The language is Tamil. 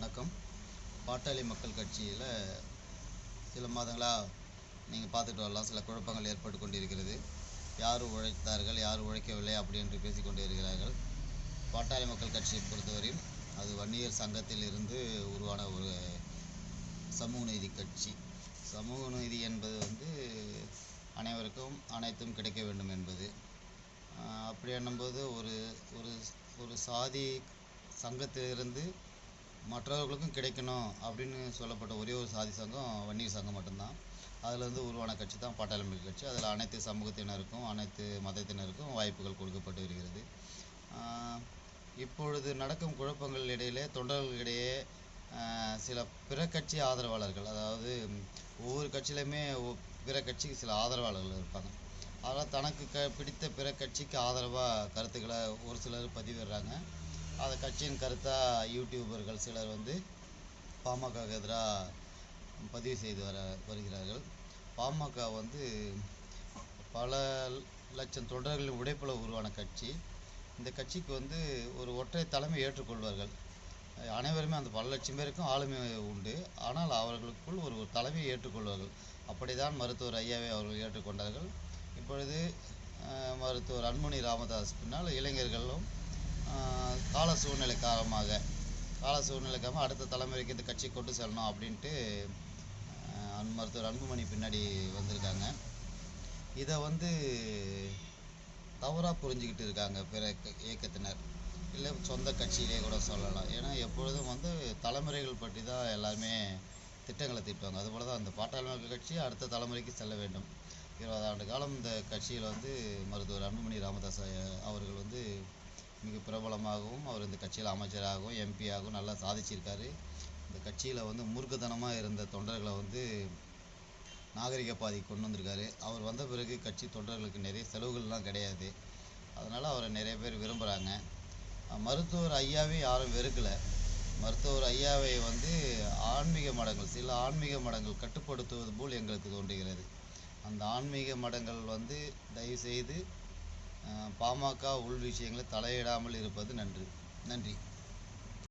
வணக்கம். பாட்டாளி மக்கள் கட்சியில் சில மாதங்களாக நீங்கள் பார்த்துட்டு வரலாம், சில குழப்பங்கள் ஏற்பட்டு கொண்டிருக்கிறது. யார் உழைத்தார்கள், யார் உழைக்கவில்லை அப்படி என்று பேசிக்கொண்டு இருக்கிறார்கள். பாட்டாளி மக்கள் கட்சியை பொறுத்தவரையும் அது வன்னியர் சங்கத்தில் இருந்து உருவான ஒரு சமூக நீதி கட்சி. சமூக நீதி என்பது அனைவருக்கும் அனைத்தும் கிடைக்க வேண்டும் என்பது. அப்படி என்னும்போது ஒரு ஒரு ஒரு சாதி சங்கத்திலிருந்து மற்றவர்களுக்கும் கிடைக்கணும் அப்படின்னு சொல்லப்பட்ட ஒரே ஒரு சாதி சங்கம் வன்னியர் சங்கம் மட்டும்தான். அதிலிருந்து உருவான கட்சி தான் பாட்டாளி மக்கள் கட்சி. அதில் அனைத்து சமூகத்தினருக்கும் அனைத்து மதத்தினருக்கும் வாய்ப்புகள் கொடுக்கப்பட்டு வருகிறது. இப்பொழுது நடக்கும் குழப்பங்கள் இடையிலே தொண்டர்களிடையே சில பிற கட்சி ஆதரவாளர்கள், அதாவது ஒவ்வொரு கட்சியிலையுமே பிற கட்சிக்கு சில ஆதரவாளர்கள் இருப்பாங்க. அதனால் தனக்கு பிடித்த பிற கட்சிக்கு ஆதரவாக கருத்துக்களை ஒரு சிலர் பதிவிடுறாங்க. அதை கட்சியின் கருத்தாக யூடியூபர்கள் சிலர் பாமகவுக்கு எதிராக பதிவு செய்து வருகிறார்கள். பாமக பல லட்சம் தொண்டர்களின் உடைப்பில் உருவான கட்சி. இந்த கட்சிக்கு ஒரு ஒற்றை தலைமை ஏற்றுக்கொள்வார்கள். அனைவருமே அந்த பல லட்சம் பேருக்கும் ஆளுமை உண்டு. ஆனால் அவர்களுக்குள் ஒரு தலைமையை ஏற்றுக்கொள்வார்கள். அப்படிதான் மருத்துவர் ஐயாவை அவர்கள் ஏற்றுக்கொண்டார்கள். இப்பொழுது மருத்துவர் அன்புமணி ராமதாஸ் பின்னால் இளைஞர்களும் கால சூழ்நிலை காரணமாக அடுத்த தலைமுறைக்கு இந்த கட்சி கொண்டு செல்லணும் அப்படின்ட்டு மருத்துவர் அன்புமணி பின்னாடி வந்திருக்காங்க. இதை தவறாக புரிஞ்சுக்கிட்டு இருக்காங்க பிற இயக்கத்தினர், இல்லை சொந்த கட்சியிலே கூட சொல்லலாம். ஏன்னா எப்பொழுதும் தலைமுறைகள் பற்றி தான் எல்லாருமே திட்டங்களை தீட்டுவாங்க. அதுபோல் தான் அந்த பாட்டாளி மக்கள் கட்சி அடுத்த தலைமுறைக்கு செல்ல வேண்டும். 20 ஆண்டு காலம் இந்த கட்சியில் மருத்துவர் அன்புமணி ராமதாஸ் அவர்கள் மிக பிரபலமாகவும், அவர் இந்த கட்சியில் அமைச்சராகவும் எம்பியாகவும் நல்லா சாதிச்சிருக்காரு. இந்த கட்சியில் மூர்க்கத்தனமாக இருந்த தொண்டர்களை நாகரிக பாதைக்கு கொண்டு வந்திருக்காரு. அவர் வந்த பிறகு கட்சி தொண்டர்களுக்கு நிறைய செலவுகள்லாம் கிடையாது. அதனால் அவரை நிறைய பேர் விரும்புகிறாங்க. மருத்துவர் ஐயாவை யாரும் வெறுக்கலை. மருத்துவர் ஐயாவை ஆன்மீக மடங்கள், சில ஆன்மீக மடங்கள் கட்டுப்படுத்துவது போல் எங்களுக்கு தோன்றுகிறது. அந்த ஆன்மீக மடங்கள் தயவுசெய்து பாமக உள் விஷயங்களை தலையிடாமல் இருப்பது நன்று. நன்றி.